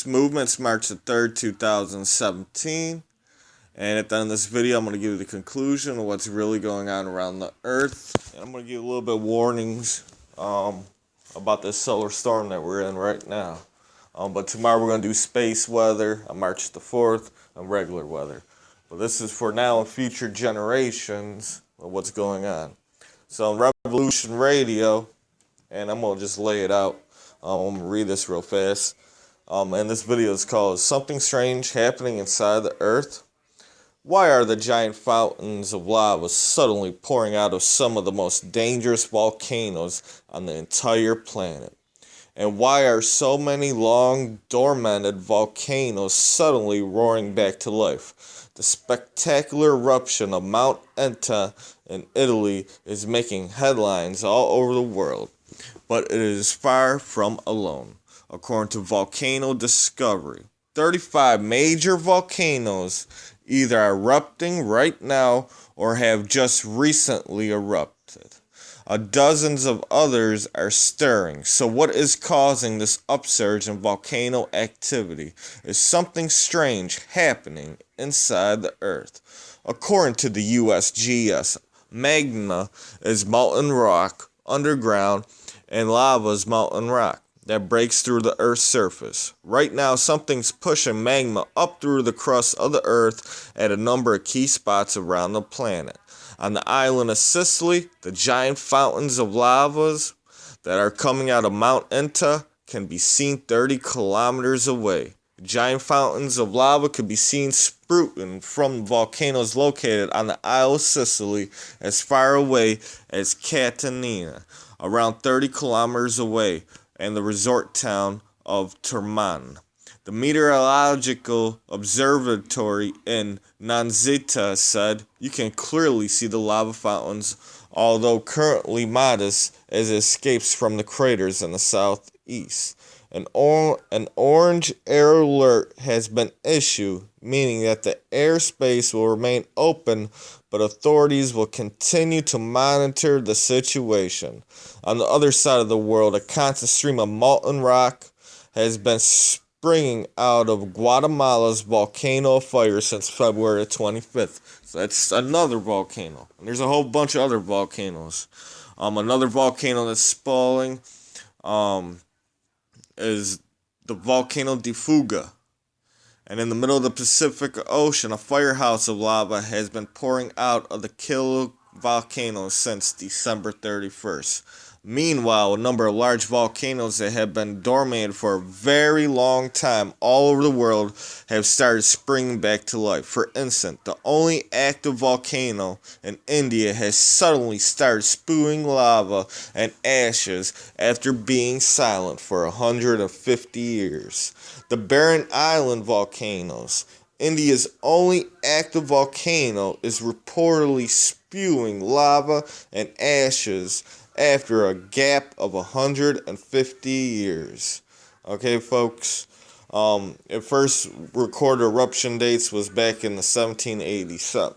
Movements March the 3rd, 2017. And at the end of this video, I'm going to give you the conclusion of what's really going on around the Earth. And I'm going to give you a little bit of warnings about this solar storm that we're in right now. But tomorrow we're going to do space weather on March the 4th and regular weather. But this is for now and future generations of what's going on. So on Revolution Radio, and I'm going to just lay it out. I'm going to read this real fast. And this video is called Something Strange Happening Inside the Earth. Why are the giant fountains of lava suddenly pouring out of some of the most dangerous volcanoes on the entire planet? And why are so many long dormant volcanoes suddenly roaring back to life? The spectacular eruption of Mount Etna in Italy is making headlines all over the world, but it is far from alone. According to Volcano Discovery, 35 major volcanoes either are erupting right now or have just recently erupted. Dozens of others are stirring. So what is causing this upsurge in volcano activity? Is something strange happening inside the Earth? According to the USGS, magma is molten rock underground and lava is molten rock that breaks through the Earth's surface. Right now, something's pushing magma up through the crust of the Earth at a number of key spots around the planet. On the island of Sicily, the giant fountains of lavas that are coming out of Mount Etna can be seen 30 kilometers away. Giant fountains of lava could be seen sprouting from volcanoes located on the Isle of Sicily as far away as Catania, around 30 kilometers away, and the resort town of Termon. The Meteorological Observatory in Nanzita said, "You can clearly see the lava fountains, although currently modest, as it escapes from the craters in the southeast. An orange air alert has been issued, meaning that the airspace will remain open, but authorities will continue to monitor the situation." On the other side of the world, a constant stream of molten rock has been springing out of Guatemala's volcano of fire since February 25th. So that's another volcano. And there's a whole bunch of other volcanoes. Another volcano that's spalling is the Volcano de Fuga. And in the middle of the Pacific Ocean, a firehouse of lava has been pouring out of the Kilo volcano since December 31st. Meanwhile, a number of large volcanoes that have been dormant for a very long time all over the world have started springing back to life. For instance, the only active volcano in India has suddenly started spewing lava and ashes after being silent for 150 years. The Barren Island volcanoes, India's only active volcano, is reportedly spewing lava and ashes after a gap of 150 years. Okay, folks. It first recorded eruption dates was back in the 1787.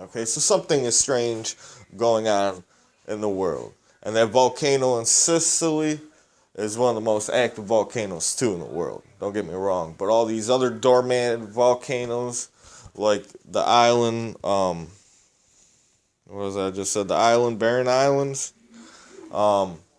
Okay, so something is strange going on in the world. And that volcano in Sicily is one of the most active volcanoes too in the world. Don't get me wrong. But all these other dormant volcanoes, like the island, what was that I just said? The island, Barren Islands.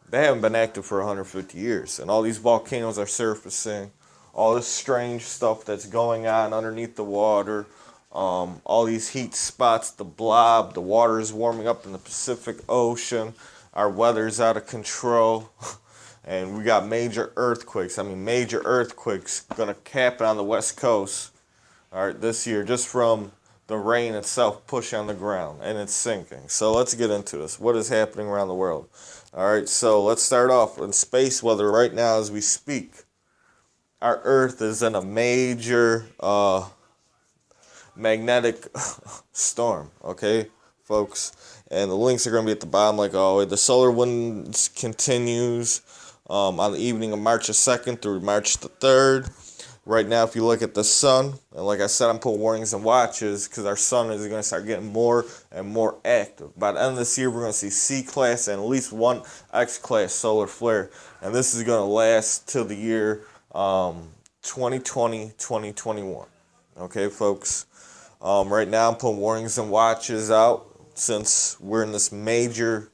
They haven't been active for 150 years, and all these volcanoes are surfacing, all this strange stuff that's going on underneath the water, all these heat spots, the blob, the water is warming up in the Pacific Ocean, our weather's out of control, and we got major earthquakes. Major earthquakes going to happen on the West Coast, all right, this year, just from the rain itself pushing on the ground, and it's sinking. So let's get into this. What is happening around the world? All right, so let's start off in space weather right now as we speak. Our Earth is in a major magnetic storm, okay, folks? And the links are going to be at the bottom like always. The solar winds continues on the evening of March the 2nd through March the 3rd. Right now, if you look at the sun, and like I said, I'm putting warnings and watches because our sun is going to start getting more and more active. By the end of this year, we're going to see C-class and at least one X-class solar flare. And this is going to last till the year 2020-2021. Okay, folks. Right now, I'm putting warnings and watches out since we're in this major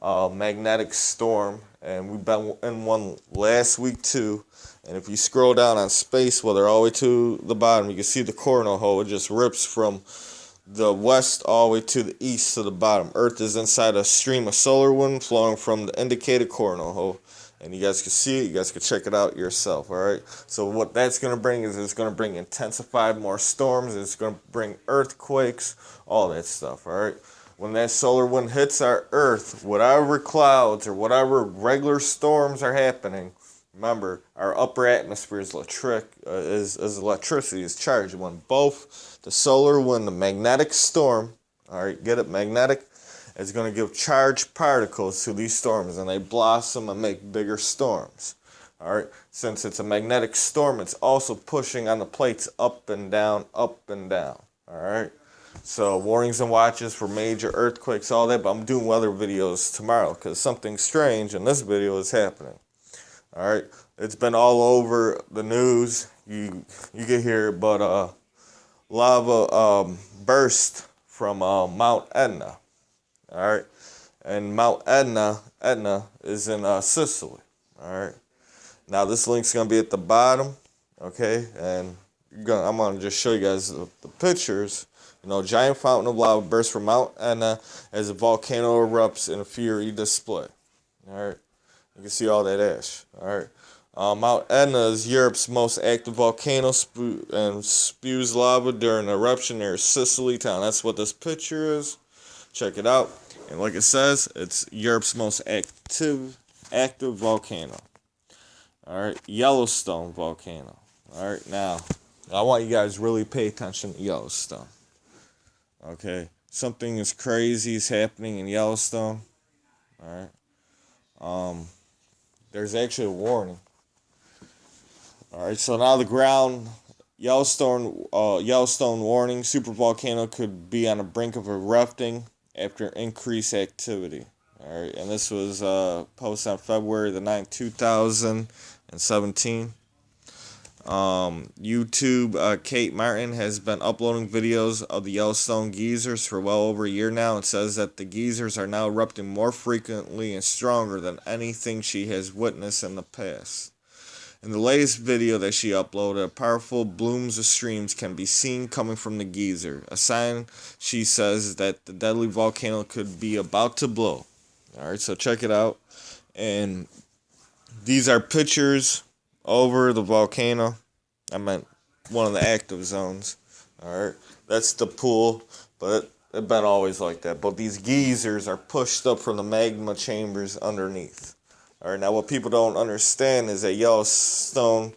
magnetic storm, and we've been in one last week too. And if you scroll down on space weather all the way to the bottom, you can see the coronal hole. It just rips from the west all the way to the east to the bottom. Earth is inside a stream of solar wind flowing from the indicated coronal hole. And you guys can see it. You guys can check it out yourself, all right? So what that's going to bring is it's going to bring intensified more storms. It's going to bring earthquakes, all that stuff, all right? When that solar wind hits our Earth, whatever clouds or whatever regular storms are happening, remember, our upper atmosphere is electricity, is charged. When both the solar wind, the magnetic storm, all right, get it, magnetic, is going to give charged particles to these storms, and they blossom and make bigger storms. All right, since it's a magnetic storm, it's also pushing on the plates up and down, up and down. All right, so warnings and watches for major earthquakes, all that. But I'm doing weather videos tomorrow because something strange in this video is happening. All right, it's been all over the news. You can hear, but lava burst from Mount Etna. All right, and Mount Etna is in Sicily. All right, now this link's gonna be at the bottom, okay, and I'm gonna just show you guys the pictures. You know, giant fountain of lava bursts from Mount Etna as a volcano erupts in a fury display. All right, you can see all that ash. All right, Mount Etna is Europe's most active volcano and spews lava during an eruption near Sicily town. That's what this picture is. Check it out. And like it says, it's Europe's most active volcano. All right, Yellowstone volcano. All right, now, I want you guys really pay attention to Yellowstone. Okay, something is crazy is happening in Yellowstone. All right, there's actually a warning. All right, so now the ground, Yellowstone warning, supervolcano could be on the brink of erupting after increased activity. All right, and this was posted on February the 9th, 2017. YouTube, Kate Martin has been uploading videos of the Yellowstone geysers for well over a year now, and says that the geysers are now erupting more frequently and stronger than anything she has witnessed in the past. In the latest video that she uploaded, powerful blooms of streams can be seen coming from the geyser, a sign, she says, that the deadly volcano could be about to blow. Alright, so check it out. And these are pictures over the volcano. I meant one of the active zones. Alright, that's the pool, but it's been always like that. But these geysers are pushed up from the magma chambers underneath. All right, now what people don't understand is that Yellowstone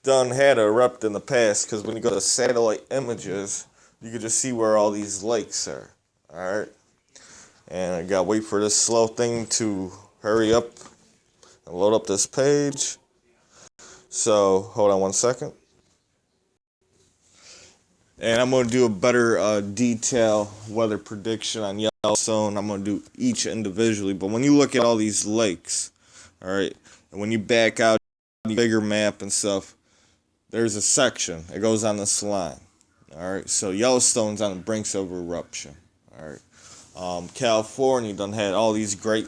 done had to erupt in the past, because when you go to satellite images, you can just see where all these lakes are. All right, and I gotta wait for this slow thing to hurry up and load up this page. So hold on one second, and I'm gonna do a better detail weather prediction on Yellowstone. I'm gonna do each individually, but when you look at all these lakes. All right, and when you back out the bigger map and stuff, there's a section. It goes on this line. All right, so Yellowstone's on the brink of eruption. All right, California done had all this great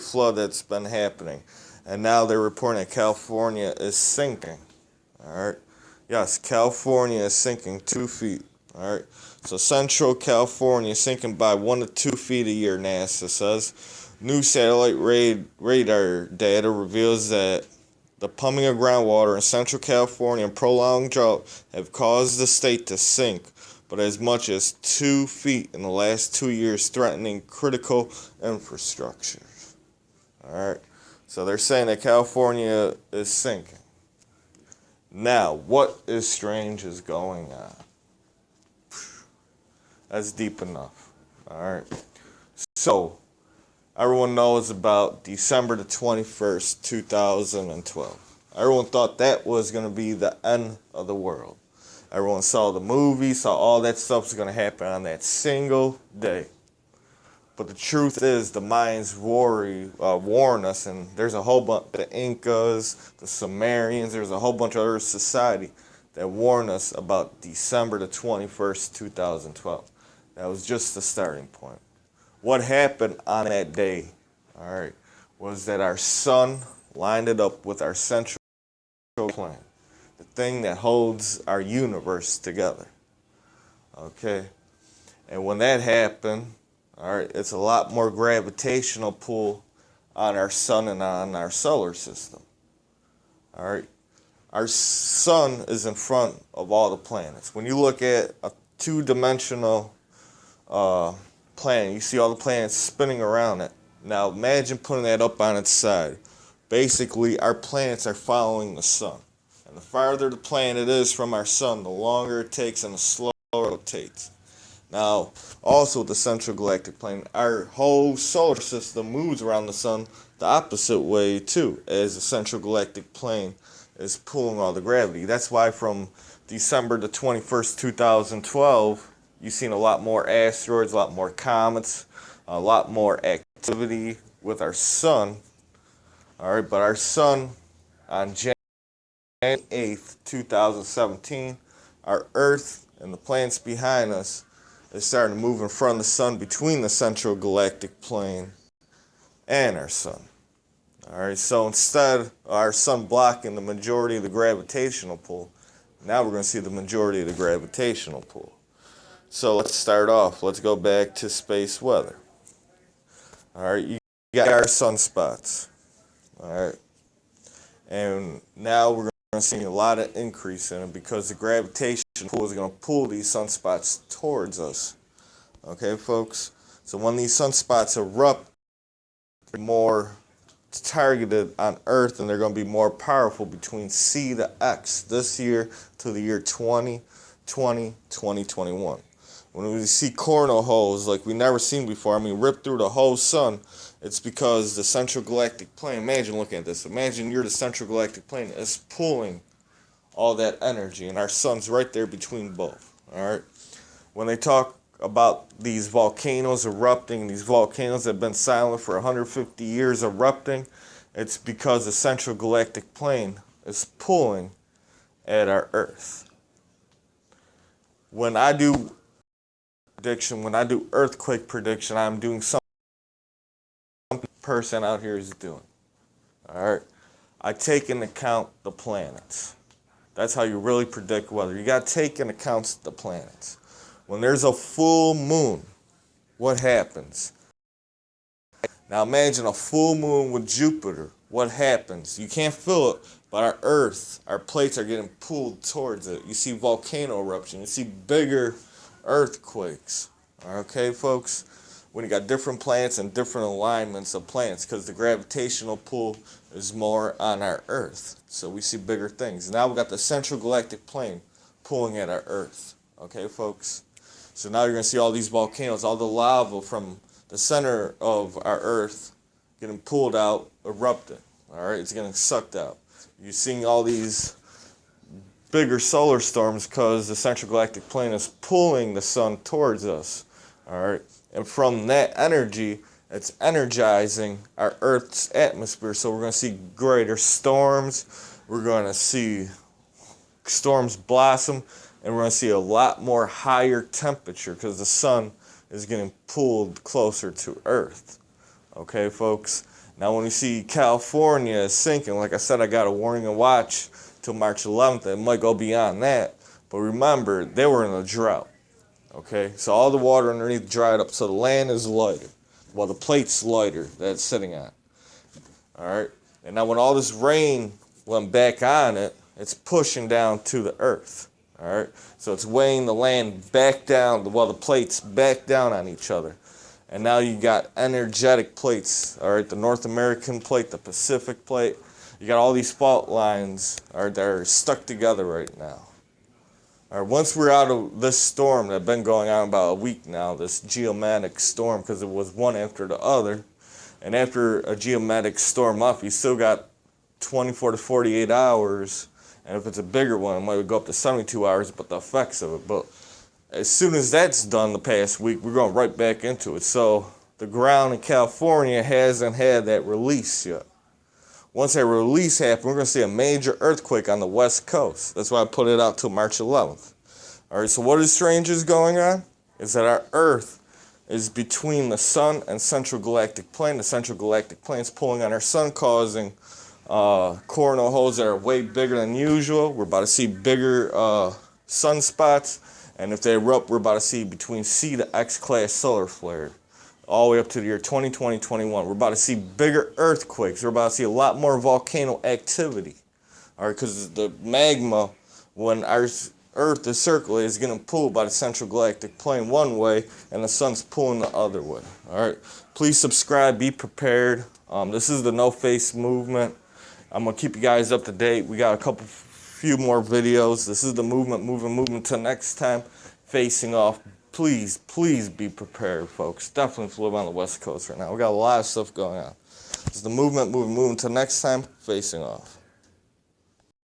flood that's been happening, and now they're reporting that California is sinking. All right, yes, California is sinking 2 feet. All right, so Central California is sinking by 1 to 2 feet a year. NASA says. New satellite radar data reveals that the pumping of groundwater in Central California and prolonged drought have caused the state to sink, but as much as 2 feet in the last 2 years, threatening critical infrastructure. All right, so they're saying that California is sinking. Now, what is strange is going on? That's deep enough. All right, so. Everyone knows about December the 21st, 2012. Everyone thought that was going to be the end of the world. Everyone saw the movie, saw all that stuff was going to happen on that single day. But the truth is, the Mayans warn us, and there's a whole bunch, the Incas, the Sumerians, there's a whole bunch of other society that warn us about December the 21st, 2012. That was just the starting point. What happened on that day, all right, was that our sun lined it up with our central plane, the thing that holds our universe together, okay? And when that happened, all right, it's a lot more gravitational pull on our sun and on our solar system. All right, our sun is in front of all the planets. When you look at a two-dimensional planet, you see all the planets spinning around it. Now imagine putting that up on its side. Basically, our planets are following the sun. And the farther the planet is from our sun, the longer it takes and the slower it rotates. Now, also the central galactic plane, our whole solar system moves around the sun the opposite way too, as the central galactic plane is pulling all the gravity. That's why from December the 21st, 2012, you've seen a lot more asteroids, a lot more comets, a lot more activity with our sun. All right, but our sun on January 8th, 2017, our Earth and the planets behind us is starting to move in front of the sun between the central galactic plane and our sun. All right, so instead of our sun blocking the majority of the gravitational pull, now we're going to see the majority of the gravitational pull. So let's start off. Let's go back to space weather. All right, you got our sunspots. All right, and now we're going to see a lot of increase in it because the gravitational pull is going to pull these sunspots towards us. Okay, folks? So when these sunspots erupt, they're more targeted on Earth, and they're going to be more powerful between C to X this year to the year 2020, 2021. When we see coronal holes like we never seen before, I mean, ripped through the whole sun, it's because the central galactic plane, imagine looking at this, imagine you're the central galactic plane, it's pulling all that energy, and our sun's right there between both, all right? When they talk about these volcanoes erupting, these volcanoes that have been silent for 150 years erupting, it's because the central galactic plane is pulling at our Earth. When I do earthquake prediction, I'm doing something person out here is doing. All right, I take into account the planets. That's how you really predict weather. You got to take into account the planets. When there's a full moon, what happens? Now imagine a full moon with Jupiter. What happens? You can't feel it, but our Earth, our plates are getting pulled towards it. You see volcano eruption. You see bigger earthquakes. Okay, folks? When you got different planets and different alignments of planets, because the gravitational pull is more on our Earth. So we see bigger things. Now we got the central galactic plane pulling at our Earth. Okay, folks? So now you're going to see all these volcanoes, all the lava from the center of our Earth getting pulled out, erupting. All right, it's getting sucked out. You're seeing all these bigger solar storms because the central galactic plane is pulling the sun towards us. All right, and from that energy, it's energizing our Earth's atmosphere. So we're going to see greater storms. We're going to see storms blossom. And we're going to see a lot more higher temperature because the sun is getting pulled closer to Earth. Okay, folks? Now, when you see California is sinking, like I said, I got a warning and watch till March 11th. It might go beyond that. But remember, they were in a drought. Okay? So all the water underneath dried up. So the land is lighter. Well, the plate's lighter that it's sitting on. All right? And now when all this rain went back on it, it's pushing down to the Earth. All right, so it's weighing the land back down, well, the plates back down on each other. And now you got energetic plates, all right, the North American plate, the Pacific plate. You got all these fault lines that are stuck together right now. All right, once we're out of this storm that's been going on about a week now, this geomagnetic storm, because it was one after the other. And after a geomagnetic storm up, you still got 24 to 48 hours. And if it's a bigger one, it might go up to 72 hours, but the effects of it. But as soon as that's done the past week, we're going right back into it. So the ground in California hasn't had that release yet. Once that release happens, we're going to see a major earthquake on the West Coast. That's why I put it out till March 11th. All right, so what is strange is going on is that our Earth is between the sun and central galactic plane. The central galactic plane is pulling on our sun, causing coronal holes that are way bigger than usual. We're about to see bigger sunspots, and if they erupt, we're about to see between C to X class solar flare, all the way up to the year 2020-21. We're about to see bigger earthquakes. We're about to see a lot more volcano activity. All right, because the magma, when our Earth is circulating, is getting pulled by the central galactic plane one way, and the sun's pulling the other way. All right, please subscribe. Be prepared. This is the No Face movement. I'm gonna keep you guys up to date. We got a few more videos. This is the movement. Till next time, facing off. Please be prepared, folks. Definitely live on the West Coast right now. We got a lot of stuff going on. It's the movement. Till next time, facing off.